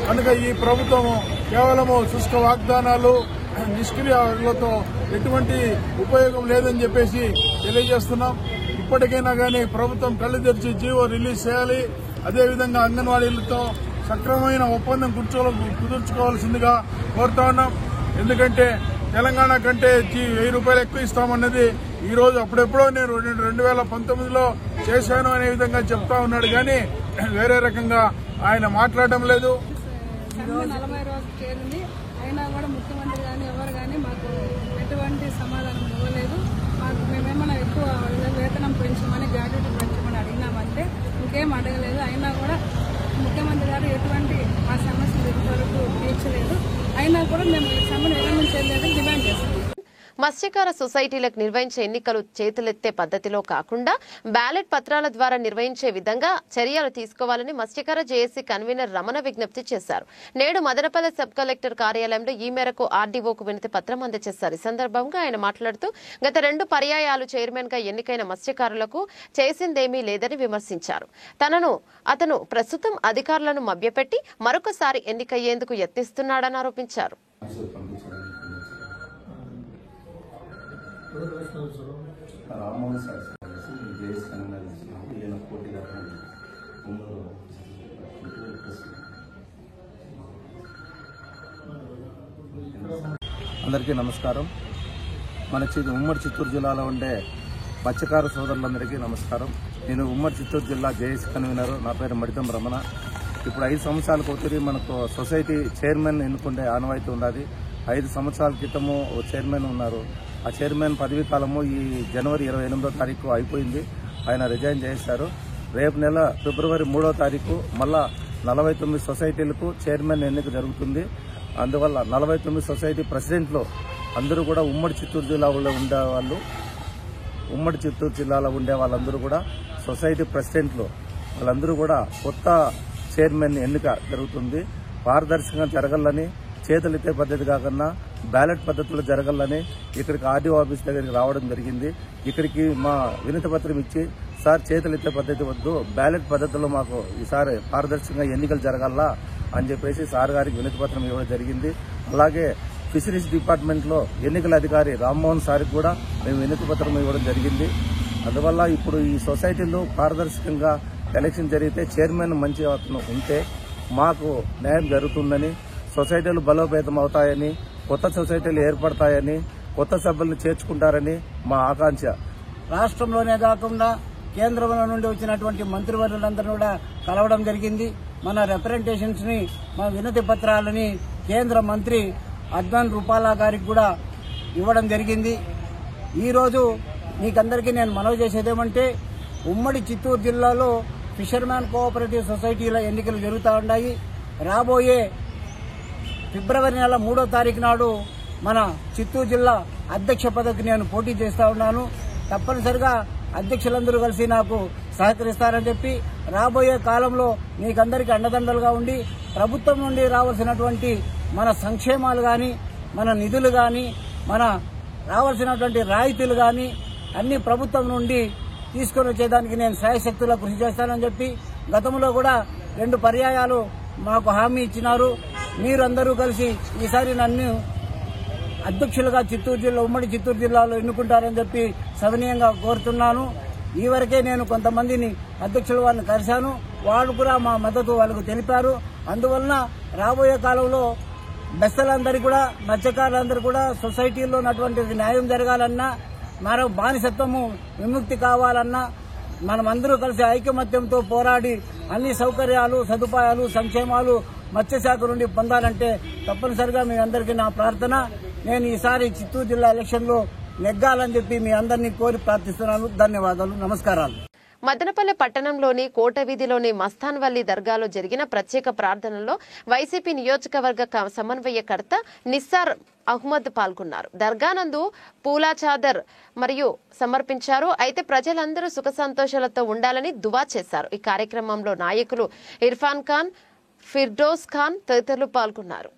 కనుక ఈ ప్రభుత్వము కేవలము శుష్క వాగ్దానాలు, నిష్క్రియాలతో ఎటువంటి ఉపయోగం లేదని చెప్పేసి తెలియజేస్తున్నాం. ఇప్పటికైనా కానీ ప్రభుత్వం కళ్లు తెరిచి జీవో రిలీజ్ చేయాలి. అదేవిధంగా అంగన్వాడీలతో సక్రమమైన ఒప్పందం కుదుర్చుకోవాల్సిందిగా కోరుతా ఉన్నాం. ఎందుకంటే తెలంగాణ కంటే 1,000 రూపాయలు ఎక్కువ ఇస్తామన్నది ఈ రోజు అప్పుడెప్పుడో నేను 2019లో చేశాను అనే విధంగా చెప్తా ఉన్నాడు. కానీ వేరే రకంగా ఆయన మాట్లాడడం లేదు. 40 రోజులు చేరింది. అయినా కూడా ముఖ్యమంత్రి కానీ ఎవరు కానీ మాకు ఎటువంటి సమాధానం ఇవ్వలేదు. మాకు మేమేమన్నా ఎక్కువ వేతనం పెంచమని, గ్రాడ్యుయేట్ పెంచమని అడిగినామంటే ఇంకేం అడగలేదు. అయినా కూడా ముఖ్యమంత్రి గారు ఎటువంటి ఆ సమస్యలు ఇంతవరకు తీర్చలేదు. అయినా కూడా మేము ఈ సమ్మెను విరమించేందుకు డిమాండ్ చేస్తున్నాం. మత్స్యకార సొసైటీలకు నిర్వహించే ఎన్నికలు చేతులెత్తే పద్ధతిలో కాకుండా బ్యాలెట్ పత్రాల ద్వారా నిర్వహించే విధంగా చర్యలు తీసుకోవాలని మత్స్యకార జేఏసీ కన్వీనర్ రమణ విజ్ఞప్తి చేశారు. నేడు మదనపల్లి సబ్ కలెక్టర్ కార్యాలయంలో ఈ మేరకు ఆర్డీఓకు వినతి పత్రం అందజేశారు. ఈ సందర్భంగా ఆయన మాట్లాడుతూ గత 2 పర్యాయాలు చైర్మన్ గా ఎన్నికైన మత్స్యకారులకు చేసిందేమీ లేదని విమర్శించారు. అతను ప్రస్తుతం అధికారులను మభ్యపెట్టి మరొకసారి ఎన్నికయ్యేందుకు యత్నిస్తున్నాడని ఆరోపించారు. రామ్మోహన్ సార్ జేఎస్ కన్వీనర్ ఈయన పోటీగా అందరికీ నమస్కారం. మన ఉమ్మడి చిత్తూరు జిల్లాలో ఉండే మత్స్యకార సోదరులందరికీ నమస్కారం. నేను ఉమ్మడి చిత్తూరు జిల్లా జేఎస్ కన్వీనర్. నా పేరు మడితం రమణ. ఇప్పుడు 5 సంవత్సరాలకు ఒకటి మనకు సొసైటీ చైర్మన్ ఎన్నుకుంటే ఆనవాయితీ ఉన్నది. 5 సంవత్సరాల క్రితము చైర్మన్ ఉన్నారు. ఆ చైర్మన్ పదవీ కాలము ఈ జనవరి 28వ తారీఖు అయిపోయింది. ఆయన రిజైన్ చేశారు. రేపు నెల ఫిబ్రవరి 3వ తారీఖు మళ్ళా 49 సొసైటీలకు చైర్మన్ ఎన్నిక జరుగుతుంది. అందువల్ల 49 సొసైటీ ప్రెసిడెంట్లు అందరూ కూడా ఉమ్మడి చిత్తూరు జిల్లాలో ఉండేవాళ్ళు. ఉమ్మడి చిత్తూరు జిల్లాలో ఉండే వాళ్ళందరూ కూడా సొసైటీ ప్రెసిడెంట్లు వాళ్ళందరూ కూడా కొత్త చైర్మన్ ఎన్నిక జరుగుతుంది. పారదర్శకంగా జరగాలని, చేతులెత్తే పద్ధతి కాకుండా బ్యాలెట్ పద్ధతిలో జరగాలని ఇక్కడికి ఆర్డీఓ ఆఫీస్ దగ్గరికి రావడం జరిగింది. ఇక్కడికి మా వినతి పత్రం ఇచ్చి, సార్ చేతులెత్తే పద్ధతి వద్దు, బ్యాలెట్ పద్ధతిలో మాకు ఈసారి పారదర్శకంగా ఎన్నికలు జరగాల అని చెప్పేసి సార్ గారికి వినతి పత్రం ఇవ్వడం జరిగింది. అలాగే ఫిషరీస్ డిపార్ట్మెంట్లో ఎన్నికల అధికారి రామ్మోహన్ సార్కి కూడా మేము వినతి పత్రం ఇవ్వడం జరిగింది. అందువల్ల ఇప్పుడు ఈ సొసైటీలో పారదర్శకంగా ఎలక్షన్ జరిగితే చైర్మన్ మంచి అతను ఉంటే మాకు న్యాయం జరుగుతుందని, సొసైటీలు బలోపేతం అవుతాయని, కొత్త సొసైటీలు ఏర్పడతాయని, కొత్త సభ్యులను చేర్చుకుంటారని మా ఆకాంక్ష. రాష్ట్రంలోనే కాకుండా కేంద్రంలో నుండి వచ్చినటువంటి మంత్రివర్యులందరూ కూడా కలవడం జరిగింది. మన రిప్రజెంటేషన్స్ ని, మన వినతి పత్రాలని కేంద్ర మంత్రి అద్వాన్ రూపాలా గారికి కూడా ఇవ్వడం జరిగింది. ఈరోజు మీకందరికీ నేను మనవి చేసేదేమంటే, ఉమ్మడి చిత్తూరు జిల్లాలో ఫిషర్మ్యాన్ కోఆపరేటివ్ సొసైటీల ఎన్నికలు జరుగుతూ ఉన్నాయి. రాబోయే ఫిబ్రవరి నెల 3వ తారీఖు నాడు మన చిత్తూరు జిల్లా అధ్యక్ష పదవికి నేను పోటీ చేస్తా ఉన్నాను. తప్పనిసరిగా అధ్యక్షులందరూ కలిసి నాకు సహకరిస్తారని చెప్పి, రాబోయే కాలంలో మీకందరికీ అండదండలుగా ఉండి ప్రభుత్వం నుండి రావాల్సినటువంటి మన సంక్షేమాలు కానీ, మన నిధులు కానీ, మన రావాల్సినటువంటి రాయితీలు కానీ అన్ని ప్రభుత్వం నుండి తీసుకొని వచ్చేదానికి నేను శ్రాయశక్తులా కృషి చేస్తానని చెప్పి, గతంలో కూడా 2 పర్యాయాలు మాకు హామీ ఇచ్చినారు. మీరందరూ కలిసి ఈసారి నన్ను అధ్యక్షులుగా ఉమ్మడి చిత్తూరు జిల్లాలో ఎన్నుకుంటారని చెప్పి సవినీయంగా కోరుతున్నాను. ఈ వరకే నేను కొంతమందిని అధ్యక్షుల వారిని కలిశాను. వాళ్ళు కూడా మా మద్దతు వాళ్ళకు తెలిపారు. అందువలన రాబోయే కాలంలో బెస్తలందరికీ కూడా మత్స్యకారులందరూ కూడా సొసైటీలో ఉన్నటువంటి న్యాయం జరగాలన్నా, మరో బానిసత్వము విముక్తి కావాలన్నా మనమందరూ కలిసి ఐకమత్యంతో పోరాడి అన్ని సౌకర్యాలు, సదుపాయాలు, సంక్షేమాలు మత్స్యశాఖ నుండి పొందాలంటే తప్పనిసరిగా మీ అందరికీ నా ప్రార్థన. నేను ఈసారి చిత్తూరు జిల్లా ఎలక్షన్లో నెగ్గాలని చెప్పి మీ అందరినీ కోరి ప్రార్థిస్తున్నాను. ధన్యవాదాలు, నమస్కారాలు. మదనపల్లె పట్టణంలోని కోట వీధిలోని మస్తాన్వల్లి దర్గాలో జరిగిన ప్రత్యేక ప్రార్థనలో వైసీపీ నియోజకవర్గ సమన్వయకర్త నిస్సార్ అహ్మద్ పాల్గొన్నారు. దర్గానందు పూలా చాదర్ మరియు సమర్పించారు. అయితే ప్రజలందరూ సుఖ సంతోషాలతో ఉండాలని దువా చేశారు. ఈ కార్యక్రమంలో నాయకులు ఇర్ఫాన్ ఖాన్, ఫిర్డోస్ ఖాన్ తదితరులు పాల్గొన్నారు.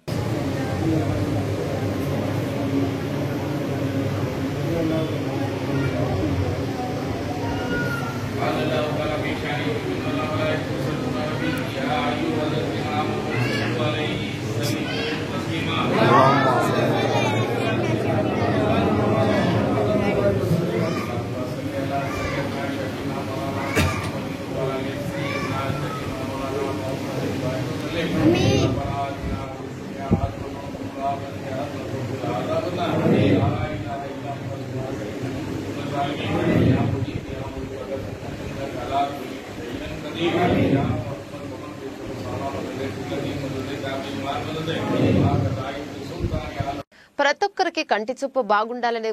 ప్రతి ఒక్కరికి కంటి చూపు బాగుండాలనే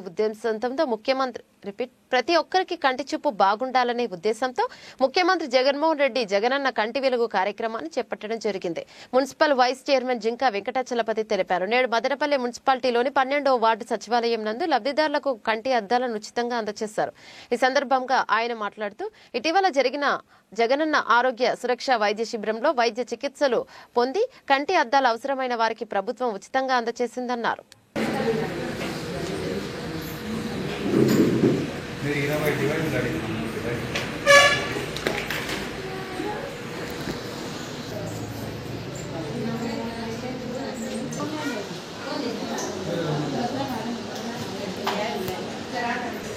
ఉద్దేశంతో ముఖ్యమంత్రి జగన్మోహన్ రెడ్డి జగనన్న కంటి వెలుగు కార్యక్రమాన్ని చేపట్టడం జరిగింది. Municipal vice chairman Jinka Venkatachalapathi తెలిపారు. నేడు మదనపల్లె మున్సిపాలిటీలోని 12వ వార్డు సచివాలయం నందు లబ్ధిదారులకు కంటి అద్దాలను ఉచితంగా అందజేశారు. ఈ సందర్భంగా ఆయన మాట్లాడుతూ ఇటీవల జరిగిన జగనన్న ఆరోగ్య సురక్ష వైద్య శిబిరంలో వైద్య చికిత్సలు పొంది కంటి అద్దాలు అవసరమైన వారికి ప్రభుత్వం ఉచితంగా అందజేసిందన్నారు.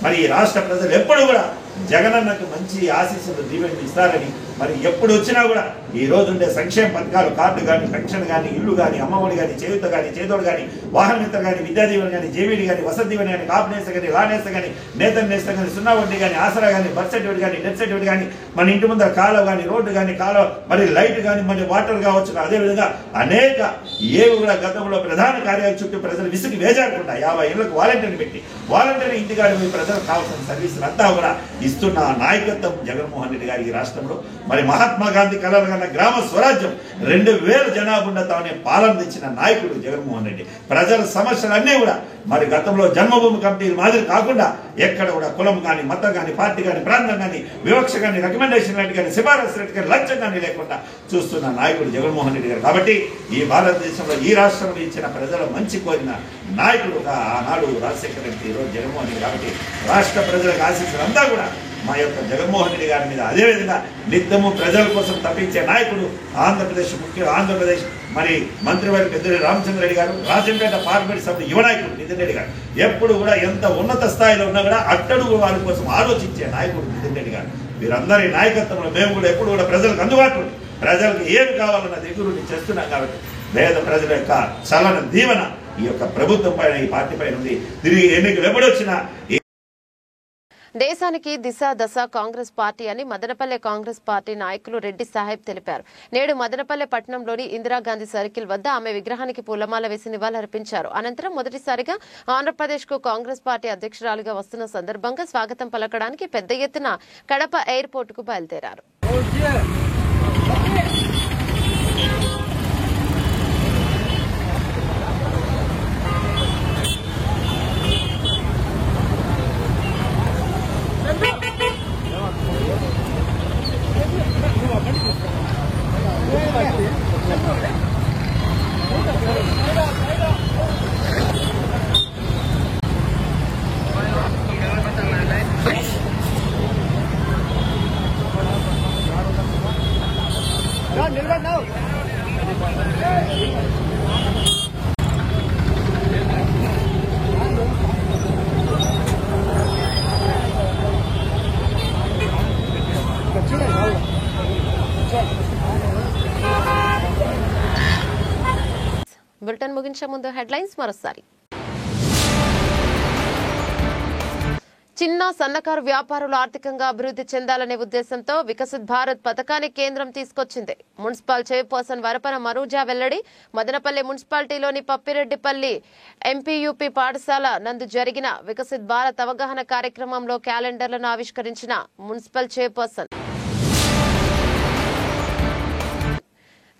మరి రాష్ట్ర ప్రజలు ఎప్పుడు కూడా జగనన్నకు మంచి ఆశీస్సులు దీవెనలు ఇస్తారని, మరి ఎప్పుడు వచ్చినా కూడా ఈ రోజు ఉండే సంక్షేమ పథకాలు, కార్డు కానీ, పెన్షన్ కానీ, ఇల్లు కానీ, అమ్మఒడి కానీ, చేయూత కానీ, చేదోడు కానీ, వాహన మిత్ర కానీ, విద్యాదీవెన కానీ, జేవీడి కానీ, వసతి దీవెన కానీ, కాపునేస్త కానీ, లానేస్త కానీ, నేతన్ నేస్త కానీ, సున్నా వడ్డీ కానీ, ఆసరా కానీ, బర్త్ సర్టిఫికేట్ కానీ, డెత్ సర్టిఫికేట్ కానీ, మన ఇంటి ముందర కాలువ కానీ, రోడ్డు కానీ, కాలువ మరి లైట్ కానీ, మరి వాటర్ కావచ్చు. అదేవిధంగా అనేక ఏవి కూడా గతంలో ప్రధాన కార్యాలయం చుట్టూ ప్రజలు విసిగి వేజారకుండా 50 ఇళ్లకు వాలంటీర్ని పెట్టి వాలంటీర్ ఇంటికాడ మీ ప్రజలకు కావాల్సిన సర్వీసులు అంతా కూడా ఇస్తున్న నాయకత్వం జగన్మోహన్ రెడ్డి గారి రాష్ట్రంలో. మరి మహాత్మా గాంధీ కలలు కన్నా గ్రామ స్వరాజ్యం 2000 జనాభా ఉన్నతమనే పాలన తెచ్చిన నాయకుడు జగన్మోహన్ రెడ్డి. ప్రజల సమస్యలన్నీ కూడా మరి గతంలో జన్మభూమి కమిటీలు మాదిరి కాకుండా ఎక్కడ కూడా కులం కానీ, మతం కానీ, పార్టీ కానీ, ప్రాంతం కానీ, వివక్ష కానీ, రికమెండేషన్ రెడ్డి కానీ, సిఫారసు రెడ్డి కానీ, లంచం కానీ లేకుండా చూస్తున్న నాయకుడు జగన్మోహన్ రెడ్డి గారు. కాబట్టి ఈ భారతదేశంలో ఈ రాష్ట్రంలో ఇచ్చిన ప్రజల మంచి కోరిన నాయకుడుగా ఆనాడు రాజశేఖర రెడ్డి, ఈరోజు జగన్మోహన్ రెడ్డి. కాబట్టి రాష్ట్ర ప్రజలకు ఆశించినంతా కూడా మా యొక్క జగన్మోహన్ రెడ్డి గారి మీద. అదేవిధంగా నిత్యము ప్రజల కోసం తప్పించే నాయకుడు ఆంధ్రప్రదేశ్ మరి మంత్రివర్గ పెద్దిరెడ్డి రామచంద్రరెడ్డి గారు, రాజంపేట పార్లమెంట్ సభ్యుడు యువ నాయకుడు నితిన్ రెడ్డి గారు. ఎప్పుడు కూడా ఎంత ఉన్నత స్థాయిలో ఉన్నా కూడా అట్టడుగు వారి కోసం ఆలోచించే నాయకుడు నితిన్ రెడ్డి గారు. వీరందరి నాయకత్వంలో మేము కూడా ఎప్పుడు కూడా ప్రజలకు అందుబాటులో, ప్రజలకు ఏమి కావాలన్న దగ్గరుండి చేస్తున్నాం. కాబట్టి పేద ప్రజల యొక్క చలన దీవెన ఈ యొక్క ప్రభుత్వం పైన, ఈ పార్టీ పైన ఉంది. తిరిగి ఎన్నికలు ఎప్పుడొచ్చినా దేశానికి దిశ దశ కాంగ్రెస్ పార్టీ అని మదనపల్లె కాంగ్రెస్ పార్టీ నాయకులు రెడ్డి సాహెబ్ తెలిపారు. నేడు మదనపల్లె పట్టణంలోని ఇందిరాగాంధీ సర్కిల్ వద్ద ఆమె విగ్రహానికి పూలమాల వేసి నివాళులర్పించారు. అనంతరం మొదటిసారిగా ఆంధ్రప్రదేశ్ కు కాంగ్రెస్ పార్టీ అధ్యక్షురాలుగా వస్తున్న సందర్భంగా స్వాగతం పలకడానికి పెద్ద ఎత్తున కడప ఎయిర్పోర్ట్ కు బయలుదేరారు. బులెటిన్ ముగించే ముందు హెడ్లైన్స్ మరోసారి. చిన్న సన్నకారు వ్యాపారులు ఆర్థికంగా అభివృద్ధి చెందాలనే ఉద్దేశంతో వికసిత్ భారత్ పథకాన్ని కేంద్రం తీసుకొచ్చింది. మున్సిపల్ చైర్పర్సన్ వరపన మరూజా వెల్లడి. మదనపల్లి మున్సిపాలిటీలోని పప్పిరెడ్డిపల్లి ఎంపీయూపీ పాఠశాల నందు జరిగిన వికసిత్ భారత్ అవగాహన కార్యక్రమంలో క్యాలెండర్లను ఆవిష్కరించిన మున్సిపల్ చైర్పర్సన్.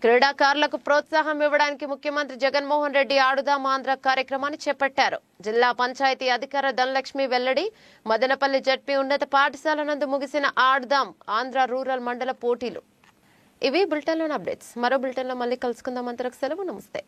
క్రీడాకారులకు ప్రోత్సాహం ఇవ్వడానికి ముఖ్యమంత్రి జగన్మోహన్ రెడ్డి ఆడుదాం ఆంధ్ర కార్యక్రమాన్ని చేపట్టారు. జిల్లా పంచాయతీ అధికార ధనలక్ష్మి వెల్లడి. మదనపల్లి జడ్పీ ఉన్నత పాఠశాల నందు ముగిసిన ఆడుదాం ఆంధ్ర రూరల్ మండల పోటీలు. ఇవి బులెటిన్లోని అప్డేట్స్. మరో బులెటిన్లో మళ్ళీ కలుసుకుందాం. అంతవరకు సెలవు. నమస్తే.